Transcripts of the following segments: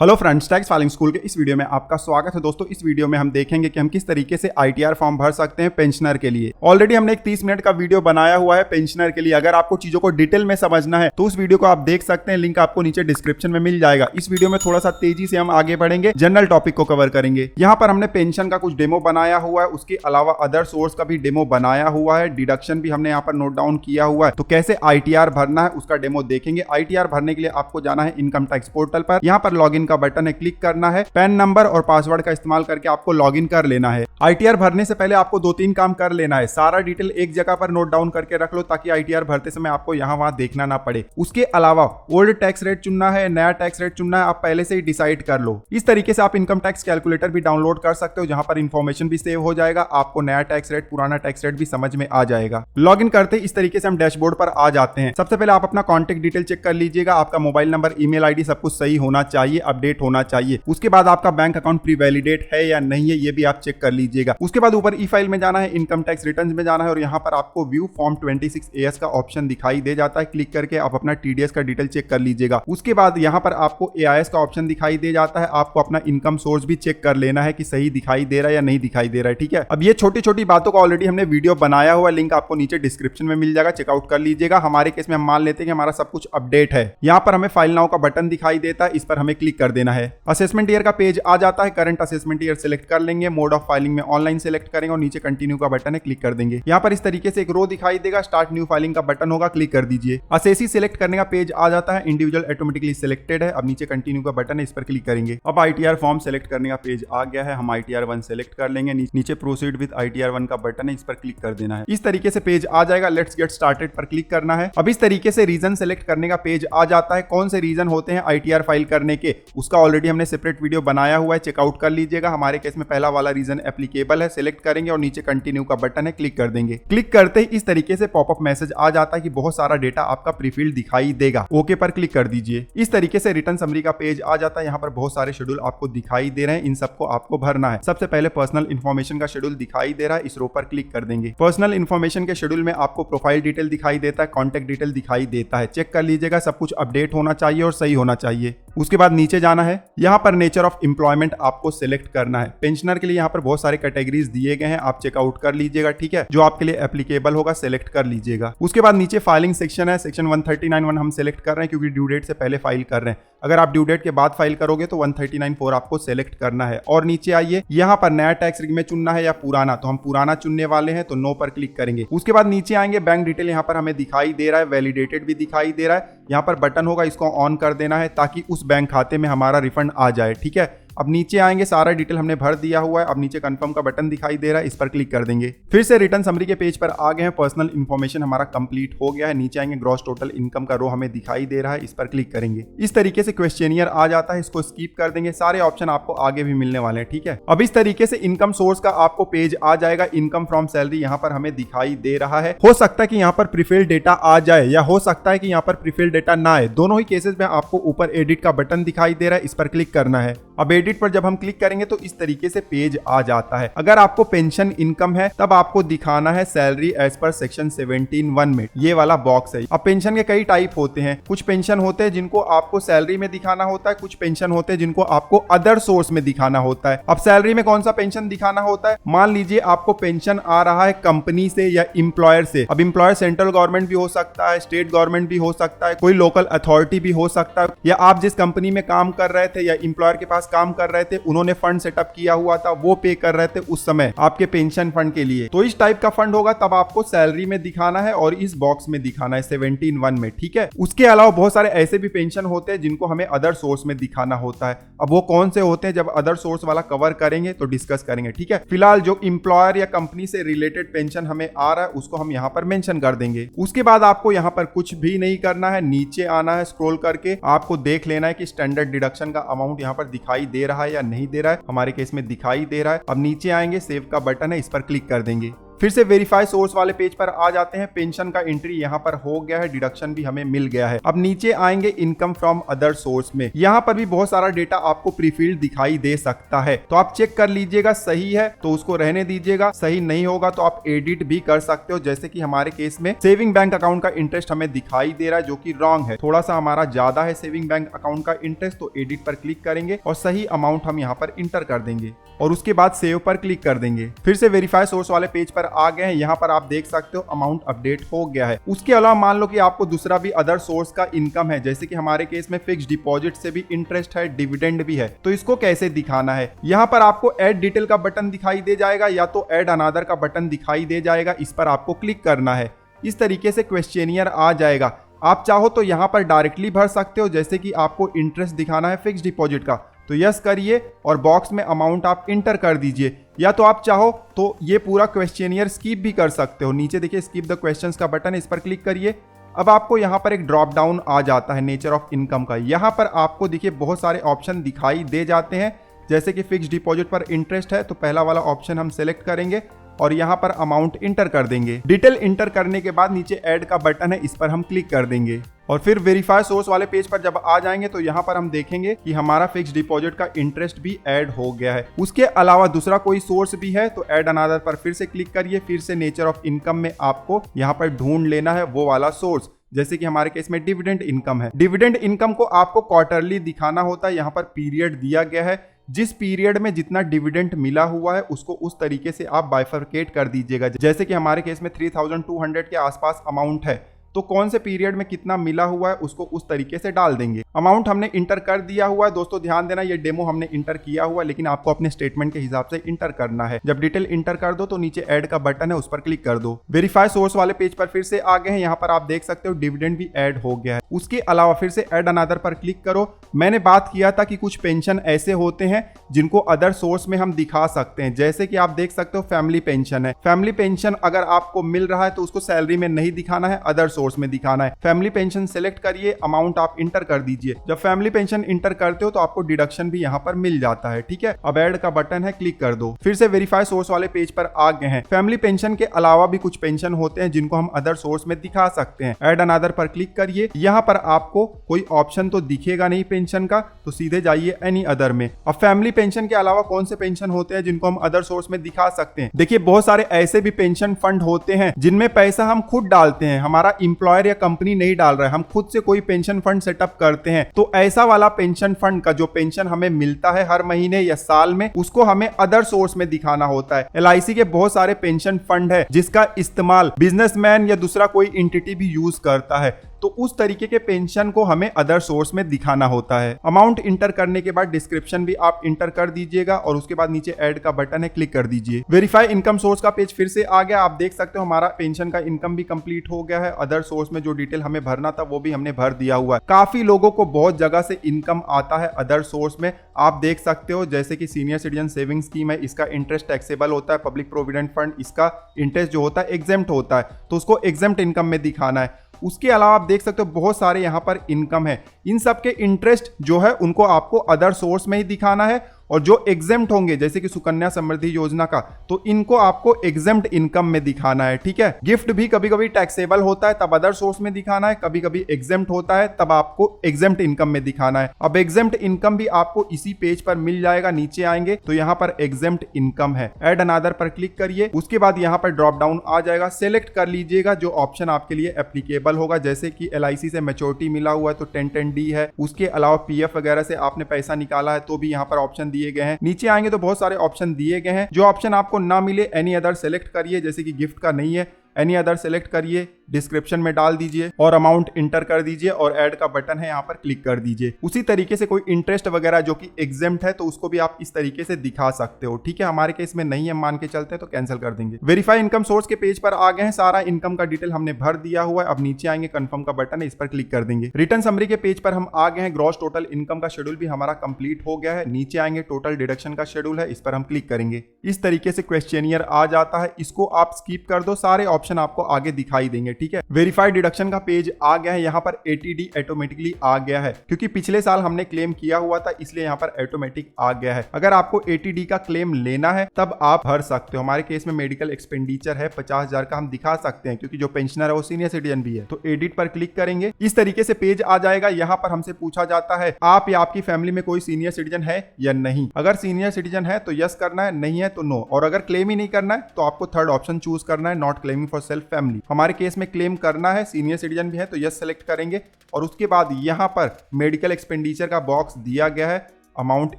Hello friends, tax filing school के इस video में आपका स्वागत है। दोस्तों, इस वीडियो में हम देखेंगे कि हम किस तरीके से आईटीआर फॉर्म भर सकते हैं पेंशनर के लिए। ऑलरेडी हमने एक 30 मिनट का वीडियो बनाया हुआ है पेंशनर के लिए। अगर आपको चीजों को डिटेल में समझना है तो उस वीडियो को आप देख सकते हैं, लिंक आपको नीचे डिस्क्रिप्शन में मिल जाएगा। इस वीडियो में थोड़ा सा तेजी से हम आगे बढ़ेंगे, जनरल टॉपिक को कवर करेंगे। यहाँ पर हमने पेंशन का कुछ डेमो बनाया हुआ है, उसके अलावा अदर सोर्स का भी डेमो बनाया हुआ है, डिडक्शन भी हमने यहाँ पर नोट डाउन किया हुआ है। तो कैसे आईटीआर भरना है उसका डेमो देखेंगे। आईटीआर भरने के लिए आपको जाना है इनकम टैक्स पोर्टल पर। यहाँ पर लॉगिन का बटन है, क्लिक करना है। पैन नंबर और पासवर्ड का इस्तेमाल करके आपको लॉगिन कर लेना है। आईटीआर भरने से पहले आपको 2-3 काम कर लेना है। सारा डिटेल एक जगह पर नोट डाउन करके रख लो ताकि आईटीआर भरते समय आपको यहाँ वहां देखना ना पड़े। उसके अलावा ओल्ड टैक्स रेट चुनना है, नया टैक्स रेट चुनना है, आप पहले से ही डिसाइड कर लो। इस तरीके से आप इनकम टैक्स कैलकुलेटर भी डाउनलोड कर सकते हो, जहां पर इंफॉर्मेशन भी सेव हो जाएगा। आपको नया टैक्स रेट, पुराना टैक्स रेट भी समझ में आ जाएगा। लॉगिन करते इस तरीके से हम डैशबोर्ड पर आ जाते हैं। सबसे पहले आप अपना कॉन्टैक्ट डिटेल चेक कर लीजिएगा। आपका मोबाइल नंबर, ईमेल आईडी सब कुछ सही होना चाहिए, अपडेट होना चाहिए। उसके बाद आपका बैंक अकाउंट प्री वैलिडेट है या नहीं है, ये भी आप चेक कर लीजिएगा। उसके बाद ऊपर ई फाइल में जाना है, इनकम टैक्स रिटर्न्स में जाना है और यहाँ पर आपको व्यू फॉर्म 26AS का ऑप्शन दिखाई दे जाता है। क्लिक करके आप अपना टीडीएस का डिटेल चेक कर लीजिएगा। उसके बाद यहाँ पर आपको एआईएस का ऑप्शन दिखाई दे जाता है। आपको अपना इनकम सोर्स भी चेक कर लेना है कि सही दिखाई दे रहा है या नहीं दिखाई दे रहा है। ठीक है, अब ये छोटी छोटी बातों का ऑलरेडी हमने वीडियो बनाया हुआ, लिंक आपको नीचे डिस्क्रिप्शन में मिल जाएगा, चेकआउट कर लीजिएगा। हमारे केस में हम मान लेते हैं कि हमारा सब कुछ अपडेट है। यहाँ पर हमें फाइल नाउ का बटन दिखाई देता है, इस पर हमें क्लिक कर देना है। असेसमेंट ईयर का पेज आ जाता है। करंट असेसमेंट ईयर सिलेक्ट कर लेंगे, मोड ऑफ फाइलिंग में ऑनलाइन सिलेक्ट करेंगे और नीचे कंटिन्यू का बटन है, क्लिक कर देंगे। यहाँ पर इस तरीके से एक रो दिखाई देगा, स्टार्ट न्यू फाइलिंग का बटन होगा, क्लिक कर दीजिए। असेसी सिलेक्ट करने का पेज आ जाता है, इंडिविजुअल ऑटोमेटिकली सिलेक्टेड है। अब नीचे कंटिन्यू का बटन है, इस पर क्लिक करेंगे। अब आईटीआर फॉर्म सिलेक्ट करने का पेज आ गया है, हम आईटीआर 1 सिलेक्ट कर लेंगे। नीचे प्रोसीड विद आईटीआर 1 का बटन है, इस पर क्लिक कर देना है। इस तरीके से पेज आ जाएगा, लेट्स गेट स्टार्टेड पर क्लिक करना है। अब इस तरीके से रीजन सिलेक्ट करने का पेज आ जाता है। कौन से रीजन होते हैं आईटीआर फाइल करने के, उसका ऑलरेडी हमने सेपरेट वीडियो बनाया हुआ है, चेकआउट कर लीजिएगा। हमारे केस में पहला वाला रीजन एप्लीकेबल है, सिलेक्ट करेंगे और नीचे कंटिन्यू का बटन है, क्लिक कर देंगे। क्लिक करते ही इस तरीके से पॉपअप मैसेज आ जाता है कि बहुत सारा डेटा आपका प्रीफिल्ड दिखाई देगा। ओके पर क्लिक कर दीजिए। इस तरीके से रिटर्न समरी का पेज आ जाता है। यहाँ पर बहुत सारे शेड्यूल आपको दिखाई दे रहे हैं, इन सबको आपको भरना है। सबसे पहले पर्सनल इन्फॉर्मेशन का शेड्यूल दिखाई दे रहा है, इस रो पर क्लिक कर देंगे। पर्सनल इन्फॉर्मेशन के शेड्यूल में आपको प्रोफाइल डिटेल दिखाई देता है, कॉन्टैक्ट डिटेल दिखाई देता है। चेक कर लीजिएगा, सब कुछ अपडेट होना चाहिए और सही होना चाहिए। उसके बाद नीचे जाना है, यहाँ पर नेचर ऑफ एम्प्लॉयमेंट आपको सिलेक्ट करना है। पेंशनर के लिए यहाँ पर बहुत सारे कैटेगरीज दिए गए हैं, आप चेकआउट कर लीजिएगा। ठीक है, जो आपके लिए एप्लीकेबल होगा सिलेक्ट कर लीजिएगा। उसके बाद नीचे फाइलिंग सेक्शन है, सेक्शन 139(1) हम सिलेक्ट कर रहे हैं क्योंकि ड्यू डेट से पहले फाइल कर रहे हैं। अगर आप ड्यू डेट के बाद फाइल करोगे तो 139(4) आपको सिलेक्ट करना है। और नीचे आइए, यहाँ पर नया टैक्स में चुनना है या पुराना, तो हम पुराना चुनने वाले हैं तो नो पर क्लिक करेंगे। उसके बाद नीचे आएंगे, बैंक डिटेल यहाँ पर हमें दिखाई दे रहा है, वैलिडेटेड भी दिखाई दे रहा है। यहाँ पर बटन होगा, इसको ऑन कर देना है ताकि उस बैंक खाते में हमारा रिफंड आ जाए। ठीक है, अब नीचे आएंगे, सारा डिटेल हमने भर दिया हुआ है। अब नीचे कंफर्म का बटन दिखाई दे रहा है, इस पर क्लिक कर देंगे। फिर से रिटर्न समरी के पेज पर आ गए हैं। पर्सनल इन्फॉर्मेशन हमारा कंप्लीट हो गया है। नीचे आएंगे, ग्रॉस टोटल इनकम का रो हमें दिखाई दे रहा है, इस पर क्लिक करेंगे। इस तरीके से क्वेश्चनियर आ जाता है, इसको स्किप कर देंगे। सारे ऑप्शन आपको आगे भी मिलने वाले हैं। ठीक है, अब इस तरीके से इनकम सोर्स का आपको पेज आ जाएगा। इनकम फ्रॉम सैलरी यहाँ पर हमें दिखाई दे रहा है। हो सकता है कि यहाँ पर प्रीफिल्ड डेटा आ जाए या हो सकता है कि यहाँ पर प्रीफिल्ड डेटा ना आए। दोनों ही केसेस में आपको ऊपर एडिट का बटन दिखाई दे रहा है, इस पर क्लिक करना है। अब एडिट पर जब हम क्लिक करेंगे तो इस तरीके से पेज आ जाता है। अगर आपको पेंशन इनकम है तब आपको दिखाना है सैलरी एज पर सेक्शन 17(1) में, ये वाला बॉक्स है। अब पेंशन के कई टाइप होते हैं। कुछ पेंशन होते हैं जिनको आपको सैलरी में दिखाना होता है, कुछ पेंशन होते हैं जिनको आपको अदर सोर्स में दिखाना होता है। अब सैलरी में कौन सा पेंशन दिखाना होता है, मान लीजिए आपको पेंशन आ रहा है कंपनी से या इंप्लॉयर से। अब इंप्लॉयर सेंट्रल गवर्नमेंट भी हो सकता है, स्टेट गवर्नमेंट भी हो सकता है, कोई लोकल अथॉरिटी भी हो सकता है, या आप जिस कंपनी में काम कर रहे थे या इंप्लॉयर के पास काम कर रहे थे, उन्होंने फंड सेटअप किया हुआ था, वो पे कर रहे थे उस समय आपके पेंशन फंड के लिए। तो इस टाइप का फंड होगा तब आपको सैलरी में दिखाना है और इस बॉक्स में दिखाना है 17(1) में। ठीक है, उसके अलावा बहुत सारे ऐसे भी पेंशन होते हैं जिनको हमें अदर सोर्स में दिखाना होता है। अब वो कौन से होते हैं, जब अदर सोर्स वाला कवर करेंगे तो डिस्कस करेंगे। ठीक है, फिलहाल जो इंप्लॉयर या कंपनी से रिलेटेड पेंशन हमें आ रहा है उसको हम यहाँ पर मेंशन कर देंगे। उसके बाद आपको यहाँ पर कुछ भी नहीं करना है, नीचे आना है, स्क्रॉल करके आपको देख लेना है कि स्टैंडर्ड डिडक्शन का अमाउंट यहाँ पर दिखाई दे रहा है या नहीं दे रहा है। हमारे केस में दिखाई दे रहा है। अब नीचे आएंगे, सेव का बटन है, इस पर क्लिक कर देंगे। फिर से वेरीफाई सोर्स वाले पेज पर आ जाते हैं। पेंशन का एंट्री यहाँ पर हो गया है, डिडक्शन भी हमें मिल गया है। अब नीचे आएंगे इनकम फ्रॉम अदर सोर्स में, यहाँ पर भी बहुत सारा डेटा आपको प्रीफिल्ड दिखाई दे सकता है, तो आप चेक कर लीजिएगा। सही है तो उसको रहने दीजिएगा, सही नहीं होगा तो आप एडिट भी कर सकते हो। जैसे कि हमारे केस में सेविंग बैंक अकाउंट का इंटरेस्ट हमें दिखाई दे रहा है जो कि रॉन्ग है, थोड़ा सा हमारा ज्यादा है सेविंग बैंक अकाउंट का इंटरेस्ट, तो एडिट पर क्लिक करेंगे और सही अमाउंट हम यहाँ पर इंटर कर देंगे और उसके बाद सेव पर क्लिक कर देंगे। फिर से वेरीफाई सोर्स वाले पेज पर आ गए हैं, यहाँ पर आप देख सकते हो अमाउंट अपडेट हो गया है। उसके अलावा मान लो कि आपको दूसरा भी अदर सोर्स का इनकम है, जैसे कि हमारे केस में फिक्स डिपॉजिट से भी इंटरेस्ट है, डिविडेंड भी है, तो इसको कैसे दिखाना है। यहाँ पर आपको ऐड डिटेल का बटन दिखाई दे जाएगा या तो ऐड अनदर का बटन दिखाई दे जाएगा, इस पर आपको क्लिक करना है। इस तरीके से क्वेश्चनियर आ जाएगा। आप चाहो तो यहाँ पर डायरेक्टली भर सकते हो, जैसे कि आपको इंटरेस्ट दिखाना है फिक्स डिपॉजिट का तो यस करिए और बॉक्स में अमाउंट आप इंटर कर दीजिए, या तो आप चाहो तो ये पूरा क्वेश्चनियर स्किप भी कर सकते हो। नीचे देखिए स्किप द क्वेश्चंस का बटन है, इस पर क्लिक करिए। अब आपको यहाँ पर एक ड्रॉप डाउन आ जाता है नेचर ऑफ इनकम का, यहाँ पर आपको देखिए बहुत सारे ऑप्शन दिखाई दे जाते हैं। जैसे कि फिक्स डिपॉजिट पर इंटरेस्ट है तो पहला वाला ऑप्शन हम सेलेक्ट करेंगे और यहाँ पर अमाउंट इंटर कर देंगे। डिटेल इंटर करने के बाद नीचे ऐड का बटन है, इस पर हम क्लिक कर देंगे और फिर वेरीफाई सोर्स वाले पेज पर जब आ जाएंगे तो यहाँ पर हम देखेंगे कि हमारा फिक्स डिपॉजिट का इंटरेस्ट भी ऐड हो गया है। उसके अलावा दूसरा कोई सोर्स भी है तो ऐड अनदर पर फिर से क्लिक करिए। फिर से नेचर ऑफ इनकम में आपको यहाँ पर ढूंढ लेना है वो वाला सोर्स, जैसे कि हमारे केस में डिविडेंड इनकम है। डिविडेंड इनकम को आपको क्वार्टरली दिखाना होता है, यहाँ पर पीरियड दिया गया है, जिस पीरियड में जितना डिविडेंड मिला हुआ है उसको उस तरीके से आप बाइफरकेट कर दीजिएगा। जैसे कि हमारे केस में 3200 के आसपास अमाउंट है, तो कौन से पीरियड में कितना मिला हुआ है उसको उस तरीके से डाल देंगे। अमाउंट हमने इंटर कर दिया हुआ है। दोस्तों ध्यान देना, ये डेमो हमने इंटर किया हुआ है, लेकिन आपको अपने स्टेटमेंट के हिसाब से इंटर करना है। जब डिटेल इंटर कर दो तो नीचे ऐड का बटन है, उस पर क्लिक कर दो। वेरीफाई सोर्स वाले पेज पर फिर से आ गए हैं, यहाँ पर आप देख सकते हो डिविडेंड भी ऐड हो गया है। उसके अलावा फिर से ऐड अनदर पर क्लिक करो। मैंने बात किया था कि कुछ पेंशन ऐसे होते हैं जिनको अदर सोर्स में हम दिखा सकते हैं, जैसे कि आप देख सकते हो फैमिली पेंशन है। फैमिली पेंशन अगर आपको मिल रहा है तो उसको सैलरी में नहीं दिखाना है, अदर सोर्स में दिखाना है। फैमिली पेंशन सेलेक्ट करिए, अमाउंट आप इंटर कर दीजिए। जब फैमिली पेंशन इंटर करते हो तो आपको डिडक्शन भी यहाँ पर मिल जाता है, ठीक है। अब ऐड का बटन है, क्लिक कर दो। फिर से वेरीफाई सोर्स वाले पेज पर आ गए हैं। फैमिली पेंशन के अलावा भी कुछ पेंशन होते हैं जिनको हम अदर सोर्स में दिखा सकते हैं। ऐड अनदर पर क्लिक करिए। यहाँ पर आपको कोई ऑप्शन तो दिखेगा नहीं पेंशन का, तो सीधे जाइए एनी अदर में। अब फैमिली पेंशन के अलावा कौन से पेंशन होते हैं जिनको हम अदर सोर्स में दिखा सकते हैं। देखिए बहुत सारे ऐसे भी पेंशन फंड होते हैं जिनमें पैसा हम खुद डालते हैं, हमारा इंप्लॉयर या कंपनी नहीं डाल रहा है, हम खुद से कोई पेंशन फंड सेटअप करते हैं। तो ऐसा वाला पेंशन फंड का जो पेंशन हमें मिलता है हर महीने या साल में, उसको हमें अदर सोर्स में दिखाना होता है। LIC के बहुत सारे पेंशन फंड है जिसका इस्तेमाल बिजनेसमैन या दूसरा कोई एंटिटी भी यूज करता है, तो उस तरीके के पेंशन को हमें अदर सोर्स में दिखाना होता है। अमाउंट इंटर करने के बाद डिस्क्रिप्शन भी आप इंटर कर दीजिएगा और उसके बाद नीचे ऐड का बटन है, क्लिक कर दीजिए। वेरीफाई इनकम सोर्स का पेज फिर से आ गया। आप देख सकते हो हमारा पेंशन का इनकम भी कंप्लीट हो गया है। अदर सोर्स में जो डिटेल हमें भरना था वो भी हमने भर दिया हुआ है। काफी लोगों को बहुत जगह से इनकम आता है अदर सोर्स में, आप देख सकते हो। जैसे कि सीनियर सिटीजन सेविंग स्कीम है, इसका इंटरेस्ट टैक्सेबल होता है। पब्लिक प्रोविडेंट फंड, इसका इंटरेस्ट जो होता है एग्जेम्प्ट होता है, तो उसको एग्जेम्प्ट इनकम में दिखाना है। उसके अलावा आप देख सकते हो बहुत सारे यहाँ पर इनकम है, इन सब के इंटरेस्ट जो है उनको आपको अदर सोर्स में ही दिखाना है। और जो एग्जेम्प्ट होंगे जैसे कि सुकन्या समृद्धि योजना का, तो इनको आपको एग्जेम्प्ट इनकम में दिखाना है, ठीक है। गिफ्ट भी कभी कभी टैक्सेबल होता है तब अदर सोर्स में दिखाना है, कभी कभी एग्जेम्प्ट होता है तब आपको एग्जेम्प्ट इनकम में दिखाना है। अब एग्जेम्प्ट इनकम भी आपको इसी पेज पर मिल जाएगा। नीचे आएंगे तो यहाँ पर एग्जेम्प्ट इनकम है, ऐड अनदर पर क्लिक करिए। उसके बाद यहाँ पर ड्रॉप डाउन आ जाएगा, सेलेक्ट कर लीजिएगा जो ऑप्शन आपके लिए एप्लीकेबल होगा। जैसे कि LIC से मैच्योरिटी मिला हुआ है तो 1010D है। उसके अलावा PF वगैरह से आपने पैसा निकाला है तो भी यहाँ पर ऑप्शन दिए गए हैं। नीचे आएंगे तो बहुत सारे ऑप्शन दिए गए हैं। जो ऑप्शन आपको ना मिले एनी अदर सेलेक्ट करिए, जैसे कि गिफ्ट का नहीं है, एनी अदर सेलेक्ट करिए, डिस्क्रिप्शन में डाल दीजिए और अमाउंट इंटर कर दीजिए और ऐड का बटन है यहाँ पर क्लिक कर दीजिए। उसी तरीके से कोई इंटरेस्ट वगैरह जो कि एग्जेम्प्ट है तो उसको भी आप इस तरीके से दिखा सकते हो, ठीक है। हमारे केस में नहीं है, मान के चलते हैं तो कैंसिल कर देंगे। वेरीफाई इनकम सोर्स के पेज पर आ गए हैं, सारा इनकम का डिटेल हमने भर दिया हुआ है। अब नीचे आएंगे, कंफर्म का बटन है, इस पर क्लिक कर देंगे। रिटर्न समरी के पेज पर हम आ गए हैं। ग्रॉस टोटल इनकम का शेड्यूल भी हमारा कंप्लीट हो गया है। नीचे आएंगे, टोटल डिडक्शन का शेड्यूल है, इस पर हम क्लिक करेंगे। इस तरीके से क्वेश्चनियर आ जाता है, इसको आप स्किप कर दो, सारे ऑप्शन आपको आगे दिखाई देंगे, ठीक है। वेरीफाइड डिडक्शन का पेज आ गया है, यहाँ पर एटीडी ऑटोमेटिकली आ गया है क्योंकि पिछले साल हमने क्लेम किया हुआ था, इसलिए यहाँ पर ऑटोमेटिक आ गया है। अगर आपको एटीडी का क्लेम लेना है तब आप भर सकते हो। हमारे केस में मेडिकल एक्सपेंडिचर है 50,000 का, हम दिखा सकते हैं क्योंकि जो पेंशनर है वो सीनियर सिटीजन भी है। तो एडिट पर क्लिक करेंगे, इस तरीके से पेज आ जाएगा। यहाँ पर हमसे पूछा जाता है आप या आपकी फैमिली में कोई सीनियर सिटीजन है या नहीं। अगर सीनियर सिटीजन है तो यस करना है, नहीं है तो नो। और अगर क्लेम ही नहीं करना है तो आपको थर्ड ऑप्शन चूज करना है, not claiming for self family. हमारे केस में क्लेम करना है, सीनियर सिटीजन भी है तो यस सेलेक्ट करेंगे और उसके बाद यहाँ पर मेडिकल एक्सपेंडिचर का बॉक्स दिया गया है, अमाउंट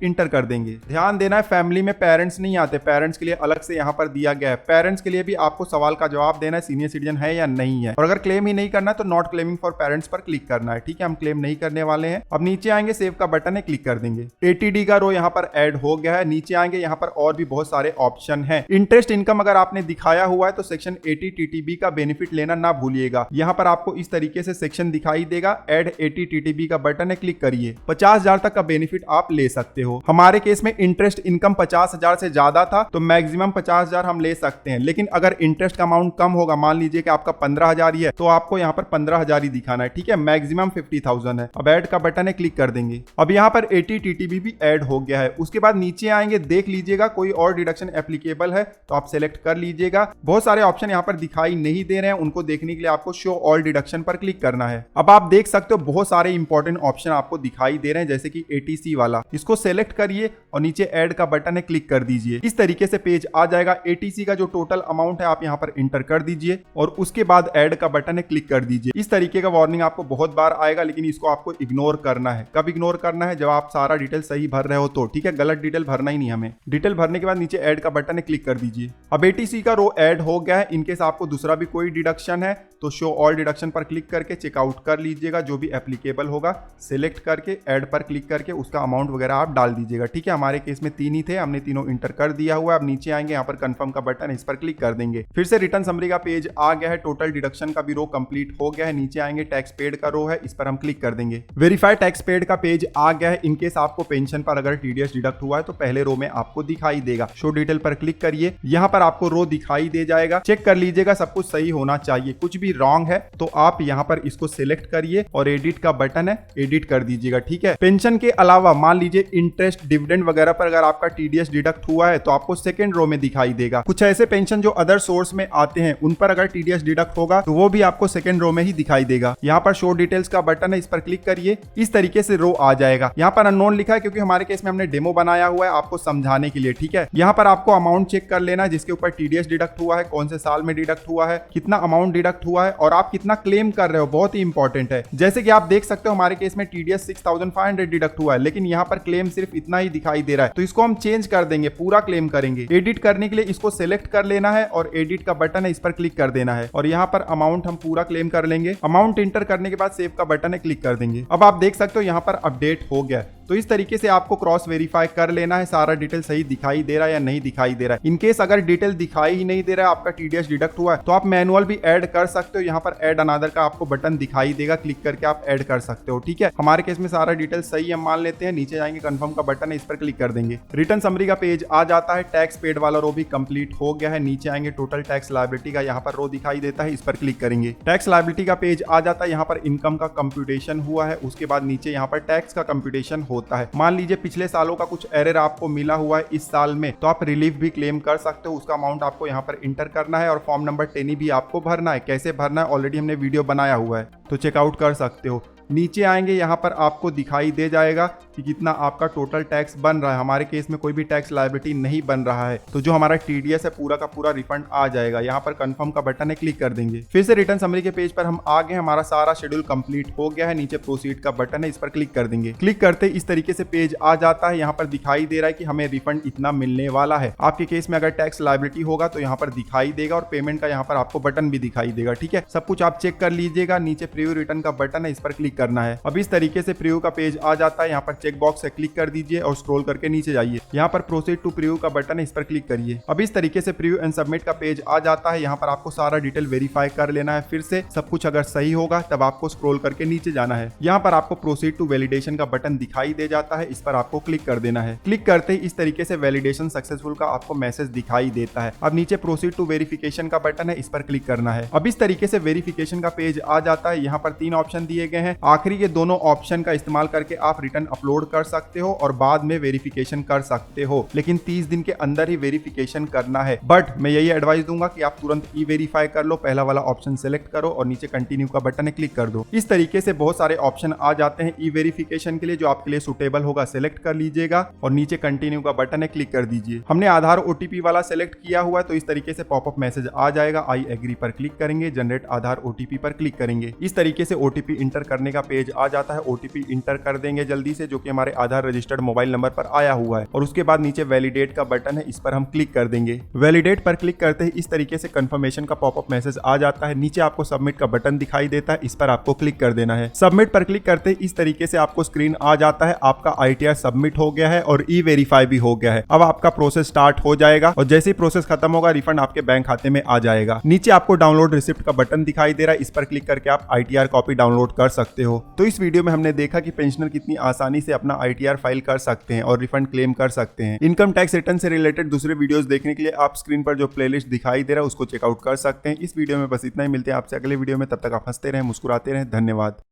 इंटर कर देंगे। ध्यान देना है फैमिली में पेरेंट्स नहीं आते, पेरेंट्स के लिए अलग से यहाँ पर दिया गया है। पेरेंट्स के लिए भी आपको सवाल का जवाब देना है सीनियर सिटीजन है या नहीं है। और अगर क्लेम ही नहीं करना है तो नॉट क्लेमिंग फॉर पेरेंट्स पर क्लिक करना है, ठीक है। हम क्लेम नहीं करने वाले हैं। अब नीचे आएंगे, सेव का बटन है, क्लिक कर देंगे। एटीडी का रो यहाँ पर ऐड हो गया है। नीचे आएंगे, यहाँ पर और भी बहुत सारे ऑप्शन है। इंटरेस्ट इनकम अगर आपने दिखाया हुआ है तो सेक्शन 80 टीटीबी का बेनिफिट लेना ना भूलिएगा। यहाँ पर आपको इस तरीके से सेक्शन दिखाई देगा, एड 80 टीटीबी का बटन है, क्लिक करिए। 50,000 तक का बेनिफिट आप ले सकते हो। हमारे केस में इंटरेस्ट इनकम 50,000 से ज्यादा था तो मैक्सिमम 50,000 हम ले सकते हैं। लेकिन अगर इंटरेस्ट का अमाउंट कम होगा, मान लीजिए कि आपका 15,000 ही है तो आपको यहाँ पर 15,000 ही दिखाना है, ठीक है। मैक्सिमम 50,000 है। अब ऐड का बटन है, क्लिक कर देंगे। अब यहाँ पर 80 टीटीबी भी ऐड हो गया है। उसके बाद नीचे आएंगे, देख लीजिएगा कोई और डिडक्शन एप्लीकेबल है तो आप सेलेक्ट कर लीजिएगा। बहुत सारे ऑप्शन यहाँ पर दिखाई नहीं दे रहे हैं, उनको देखने के लिए आपको शो ऑल डिडक्शन पर क्लिक करना है। अब आप देख सकते हो बहुत सारे इंपॉर्टेंट ऑप्शन आपको दिखाई दे रहे हैं, जैसे कि एटीसी वाला, इसको सेलेक्ट करिए और नीचे ऐड का बटन है, क्लिक कर दीजिए। इस तरीके से पेज आ जाएगा। एटीसी का जो टोटल अमाउंट है आप यहाँ पर इंटर कर दीजिए और उसके बाद ऐड का बटन है, क्लिक कर दीजिए। इस तरीके का वार्निंग आपको बहुत बार आएगा, लेकिन इसको आपको इग्नोर करना है। कब इग्नोर करना है? जब आप सारा डिटेल सही भर रहे हो तो, ठीक है। गलत डिटेल भरना ही नहीं हमें। डिटेल भरने के बाद नीचे ऐड का बटन है, क्लिक कर दीजिए। अब एटीसी का रो ऐड हो गया है। इनकेस आपको दूसरा भी कोई डिडक्शन है तो शो ऑल डिडक्शन पर क्लिक करके चेकआउट कर लीजिएगा। जो भी एप्लीकेबल होगा सिलेक्ट करके ऐड पर क्लिक करके उसका अमाउंट वगैरह आप डाल दीजिएगा, ठीक है। हमारे केस में 3 ही थे, हमने तीनों इंटर कर दिया हुआ है। अब नीचे आएंगे, यहाँ पर कंफर्म का बटन है, इस पर क्लिक कर देंगे। फिर से रिटर्न समरी का पेज आ गया है। टोटल डिडक्शन का भी रो कंप्लीट हो गया है। नीचे आएंगे, टैक्स पेड का रो है, इस पर हम क्लिक कर देंगे। वेरीफाई टैक्स पेड का पेज आ गया है। इनकेस आपको पेंशन पर अगर टीडीएस डिडक्ट हुआ है तो पहले रो में आपको दिखाई देगा। शो डिटेल पर क्लिक करिए, यहाँ पर आपको रो दिखाई दे जाएगा। चेक कर लीजिएगा, सब कुछ सही होना चाहिए। कुछ भी रॉन्ग है तो आप यहाँ पर इसको सिलेक्ट करिए और एडिट का बटन है, एडिट कर दीजिएगा, ठीक है। पेंशन के अलावा मान लीजिए इंटरेस्ट, डिविडेंड वगैरह पर अगर आपका टीडीएस डिडक्ट हुआ है तो आपको सेकंड रो में दिखाई देगा। कुछ ऐसे पेंशन जो अदर सोर्स में आते हैं उन पर अगर टीडीएस डिडक्ट होगा तो वो भी आपको सेकंड रो में ही दिखाई देगा। यहाँ पर शो डिटेल्स का बटन है, इस पर क्लिक करिए। इस तरीके से रो आ जाएगा। यहाँ पर अननोन लिखा है क्योंकि हमारे केस में हमने डेमो बनाया हुआ है आपको समझाने के लिए, ठीक है। यहाँ पर आपको अमाउंट चेक कर लेना है जिसके ऊपर टीडीएस डिडक्ट हुआ है, कौन से साल में डिडक्ट हुआ है, कितना अमाउंट डिडक्ट हुआ है और आप कितना क्लेम कर रहे हो, बहुत ही इंपॉर्टेंट है। जैसे कि आप देख सकते हो हमारे केस में टीडीएस 6,500 डिडक्ट हुआ है, लेकिन यहाँ पर क्लेम सिर्फ इतना ही दिखाई दे रहा है। तो इसको हम चेंज कर देंगे, पूरा क्लेम करेंगे। एडिट करने के लिए इसको सिलेक्ट कर लेना है और एडिट का बटन है, इस पर क्लिक कर देना है और यहाँ पर अमाउंट हम पूरा क्लेम कर लेंगे। अमाउंट इंटर करने के बाद सेव का बटन है, क्लिक कर देंगे। अब आप देख सकते हो यहाँ पर अपडेट हो गया। तो इस तरीके से आपको क्रॉस वेरीफाई कर लेना है सारा डिटेल सही दिखाई दे रहा है या नहीं दिखाई दे रहा है। इनकेस अगर डिटेल दिखाई ही नहीं दे रहा है, आपका टीडीएस डिडक्ट हुआ है, तो आप मैनुअल भी ऐड कर सकते हो। यहाँ पर ऐड अनदर का आपको बटन दिखाई देगा, क्लिक करके आप ऐड कर सकते हो, ठीक है। हमारे केस में सारा डिटेल सही हम मान लेते हैं। नीचे जाएंगे, कंफर्म का बटन है, इस पर क्लिक कर देंगे। रिटर्न समरी का पेज आ जाता है। टैक्स पेड वाला रो भी कंप्लीट हो गया है। नीचे आएंगे, टोटल टैक्स लायबिलिटी का यहाँ पर रो दिखाई देता है, इस पर क्लिक करेंगे। टैक्स लायबिलिटी का पेज आ जाता है। यहाँ पर इनकम का कंप्यूटेशन हुआ है, उसके बाद नीचे यहाँ पर टैक्स का कंप्यूटेशन होता है। मान लीजिए पिछले सालों का कुछ एरर आपको मिला हुआ है इस साल में, तो आप रिलीफ भी क्लेम कर सकते हो। उसका अमाउंट आपको यहाँ पर इंटर करना है और फॉर्म नंबर 10 भी आपको भरना है। कैसे भरना है ऑलरेडी हमने वीडियो बनाया हुआ है, तो चेकआउट कर सकते हो। नीचे आएंगे, यहाँ पर आपको दिखाई दे जाएगा कि कितना आपका टोटल टैक्स बन रहा है। हमारे केस में कोई भी टैक्स लायबिलिटी नहीं बन रहा है, तो जो हमारा टीडीएस है पूरा का पूरा रिफंड आ जाएगा। यहाँ पर कंफर्म का बटन है, क्लिक कर देंगे। फिर से रिटर्न समरी के पेज पर हम आ गए। हमारा सारा शेड्यूल कंप्लीट हो गया है। नीचे प्रोसीड का बटन है, इस पर क्लिक कर देंगे। क्लिक करते इस तरीके से पेज आ जाता है। यहाँ पर दिखाई दे रहा है कि हमें रिफंड इतना मिलने वाला है। आपके केस में अगर टैक्स लायबिलिटी होगा तो यहाँ पर दिखाई देगा और पेमेंट का यहाँ पर आपको बटन भी दिखाई देगा, ठीक है। सब कुछ आप चेक कर लीजिएगा। नीचे प्रीव्यू रिटर्न का बटन है, इस पर क्लिक करना है। अब इस तरीके से प्रीव्यू का पेज आ जाता है। यहाँ पर चेक बॉक्स है, क्लिक कर दीजिए और स्क्रॉल करके नीचे जाइए। यहाँ पर प्रोसीड टू प्रीव्यू का बटन है, इस पर क्लिक करिए। अब इस तरीके से प्रीव्यू एंड सबमिट का पेज आ जाता है। यहाँ पर आपको सारा डिटेल वेरीफाई कर लेना है। फिर से सब कुछ अगर सही होगा तब आपको स्क्रॉल करके नीचे जाना है। यहाँ पर आपको प्रोसीड टू वैलिडेशन का बटन दिखाई दे जाता है, इस पर आपको क्लिक कर देना है। क्लिक करते ही इस तरीके से वैलिडेशन सक्सेसफुल का आपको मैसेज दिखाई देता है। अब नीचे प्रोसीड टू वेरिफिकेशन का बटन है, इस पर क्लिक करना है। अब इस तरीके से वेरिफिकेशन का पेज आ जाता है। यहाँ पर 3 ऑप्शन दिए गए हैं। आखिरी के दोनों ऑप्शन का इस्तेमाल करके आप रिटर्न अपलोड कर सकते हो और बाद में वेरिफिकेशन कर सकते हो, लेकिन 30 दिन के अंदर ही वेरिफिकेशन करना है। बट मैं यही एडवाइस दूंगा कि आप तुरंत ई वेरीफाई कर लो। पहला वाला ऑप्शन सेलेक्ट करो और नीचे कंटिन्यू का बटन है, क्लिक कर दो। इस तरीके से बहुत सारे ऑप्शन आ जाते हैं ई वेरिफिकेशन के लिए। जो आपके लिए सुटेबल होगा सेलेक्ट कर लीजिएगा और नीचे कंटिन्यू का बटन है, क्लिक कर दीजिए। हमने आधार ओटीपी वाला सेलेक्ट किया हुआ है तो इस तरीके से पॉपअप मैसेज आ जाएगा। आई एग्री पर क्लिक करेंगे, जनरेट आधार ओटीपी पर क्लिक करेंगे। इस तरीके से ओटीपी इंटर करने का पेज आ जाता है। ओटीपी इंटर कर देंगे जल्दी से, जो कि हमारे आधार रजिस्टर्ड मोबाइल नंबर पर आया हुआ है। और उसके बाद नीचे वैलिडेट का बटन है, इस पर हम क्लिक कर देंगे। वैलिडेट पर क्लिक करते ही इस तरीके से कंफर्मेशन का पॉपअप मैसेज आ जाता है। नीचे आपको सबमिट का बटन दिखाई देता है, इस पर आपको क्लिक कर देना है। सबमिट पर क्लिक करते ही इस तरीके से आपको स्क्रीन आ जाता है। आपका ITR सबमिट हो गया है और ई वेरीफाई भी हो गया है। अब आपका प्रोसेस स्टार्ट हो जाएगा और जैसे ही प्रोसेस खत्म होगा रिफंड आपके बैंक खाते में आ जाएगा। नीचे आपको डाउनलोड रिसिप्ट का बटन दिखाई दे रहा है, इस पर क्लिक करके आप ITR कॉपी डाउनलोड कर सकते हो। तो इस वीडियो में हमने देखा कि पेंशनर कितनी आसानी से अपना ITR फाइल कर सकते हैं और रिफंड क्लेम कर सकते हैं। इनकम टैक्स रिटर्न से रिलेटेड दूसरे वीडियोस देखने के लिए आप स्क्रीन पर जो प्लेलिस्ट दिखाई दे रहा है उसको चेकआउट कर सकते हैं। इस वीडियो में बस इतना ही। मिलते हैं आपसे अगले वीडियो में, तब तक आप हंसते रहें, मुस्कुराते रहें। धन्यवाद।